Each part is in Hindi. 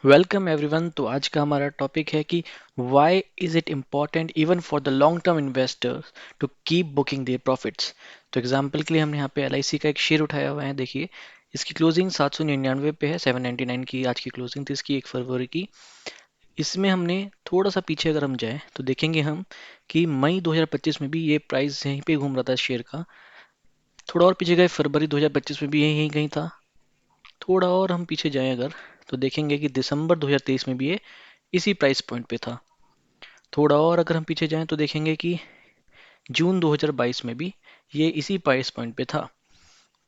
Welcome everyone. तो आज का हमारा टॉपिक है कि why is it important even for the long term investors to keep booking their profits. तो एग्जांपल के लिए हमने यहाँ पे एलआईसी का एक शेयर उठाया हुआ है। देखिए, इसकी क्लोजिंग 799 पे है। 799 की आज की क्लोजिंग थी इसकी, 1 फरवरी की। इसमें हमने थोड़ा सा पीछे अगर हम जाएं तो देखेंगे हम कि मई 2025 में भी ये प्राइस यहीं पे घूम रहा था शेयर का। थोड़ा और पीछे गए, फरवरी 2025 में भी यही यहीं कहीं था। थोड़ा और हम पीछे जाएं अगर, तो देखेंगे कि दिसंबर 2023 में भी ये इसी प्राइस पॉइंट पे था। थोड़ा और अगर हम पीछे जाएं तो देखेंगे कि जून 2022 में भी ये इसी प्राइस पॉइंट पे था।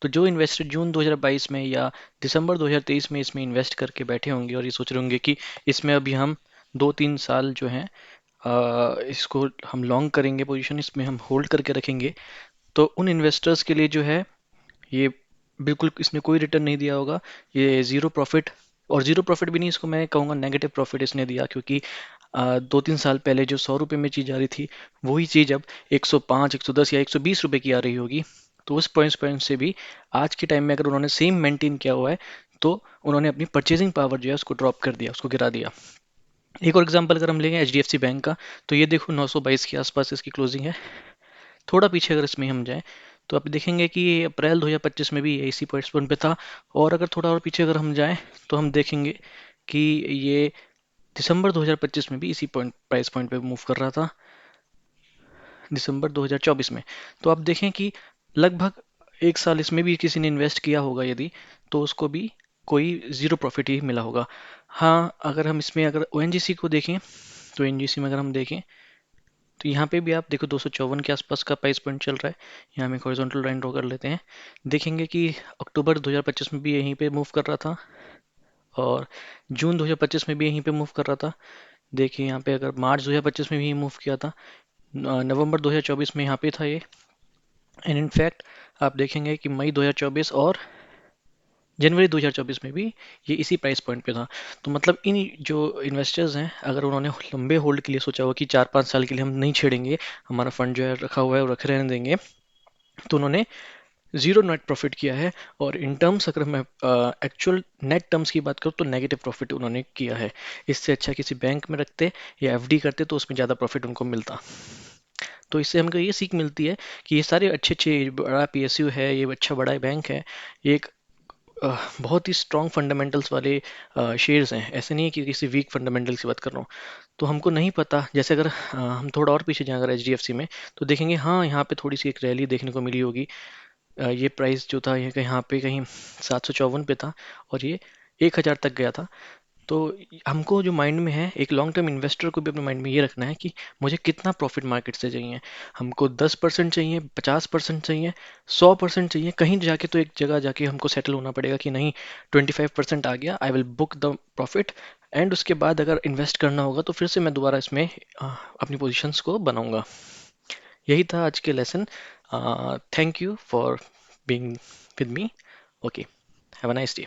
तो जो इन्वेस्टर जून 2022 में या दिसंबर 2023 में इसमें इन्वेस्ट करके बैठे होंगे और ये सोच रहे होंगे कि इसमें अभी हम 2-3 साल जो हैं इसको हम लॉन्ग करेंगे, पोजीशन इसमें हम होल्ड करके रखेंगे, तो उन इन्वेस्टर्स के लिए जो है ये बिल्कुल इसने कोई रिटर्न नहीं दिया होगा। ये ज़ीरो प्रॉफिट, और ज़ीरो प्रॉफिट भी नहीं, इसको मैं कहूँगा नेगेटिव प्रॉफिट इसने दिया, क्योंकि 2-3 साल पहले जो 100 रुपये में चीज़ आ रही थी वही चीज़ अब 105, 110 या 120 रुपये की आ रही होगी। तो उस पॉइंट से भी आज के टाइम में अगर उन्होंने सेम मेंटेन किया हुआ है तो उन्होंने अपनी परचेजिंग पावर जो है उसको ड्रॉप कर दिया, उसको गिरा दिया। एक और एग्जांपल अगर हम लेंगे एचडीएफसी बैंक का, तो ये देखो 922 के आसपास इसकी क्लोजिंग है। थोड़ा पीछे अगर इसमें हम जाएं तो आप देखेंगे कि ये अप्रैल 2025 में भी इसी पॉइंट पे था। और अगर थोड़ा और पीछे अगर हम जाएं तो हम देखेंगे कि ये दिसंबर 2025 में भी इसी प्राइस पॉइंट पे मूव कर रहा था, दिसंबर 2024 में। तो आप देखें कि लगभग 1 साल इसमें भी किसी ने इन्वेस्ट किया होगा यदि, तो उसको भी कोई ज़ीरो प्रॉफिट ही मिला होगा। हाँ, अगर हम इसमें अगर ओएनजीसी को देखें, तो ओएनजीसी में अगर हम देखें तो यहाँ पे भी आप देखो 254 के आसपास का प्राइस पॉइंट चल रहा है। यहाँ हम एक हॉरिजॉन्टल लाइन ड्रॉ कर लेते हैं। देखेंगे कि अक्टूबर 2025 में भी यहीं पे मूव कर रहा था, और जून 2025 में भी यहीं पे मूव कर रहा था। देखिए यहाँ पे अगर मार्च 2025 में भी मूव किया था, नवंबर 2024 में यहाँ पे था ये। एंड इनफैक्ट आप देखेंगे कि मई 2024 और जनवरी 2024 में भी ये इसी प्राइस पॉइंट पे था। तो मतलब इन जो इन्वेस्टर्स हैं, अगर उन्होंने लंबे होल्ड के लिए सोचा हुआ कि 4-5 साल के लिए हम नहीं छेड़ेंगे, हमारा फंड जो है रखा हुआ है वो रखे रहने देंगे, तो उन्होंने जीरो नेट प्रॉफिट किया है। और इन टर्म्स अगर मैं एक्चुअल नेट टर्म्स की बात करूँ तो नेगेटिव प्रॉफिट उन्होंने किया है। इससे अच्छा किसी बैंक में रखते या एफडी करते तो उसमें ज़्यादा प्रॉफिट उनको मिलता। तो इससे हमको ये सीख मिलती है कि ये सारे अच्छे अच्छे, बड़ा पीएसयू है, ये अच्छा बड़ा बैंक है, ये एक बहुत ही स्ट्रॉन्ग फंडामेंटल्स वाले शेयर्स हैं। ऐसे नहीं है कि किसी वीक फंडामेंटल्स की बात कर रहा हूँ। तो हमको नहीं पता, जैसे अगर हम थोड़ा और पीछे जाएं अगर एचडीएफसी में, तो देखेंगे हाँ यहाँ पे थोड़ी सी एक रैली देखने को मिली होगी। ये प्राइस जो था ये यहाँ पे कहीं 754 पे था, और ये 1000 तक गया था। तो हमको जो माइंड में है, एक लॉन्ग टर्म इन्वेस्टर को भी अपने माइंड में ये रखना है कि मुझे कितना प्रॉफिट मार्केट से चाहिए। हमको 10% चाहिए, 50% चाहिए, 100% चाहिए, कहीं जाके तो एक जगह जाके हमको सेटल होना पड़ेगा कि नहीं, 25% आ गया, I will book the profit. And उसके बाद अगर इन्वेस्ट करना होगा तो फिर से मैं दोबारा इसमें अपनी पोजिशंस को बनाऊंगा। यही था आज के lesson. Thank you for being with me. Okay, have a nice day.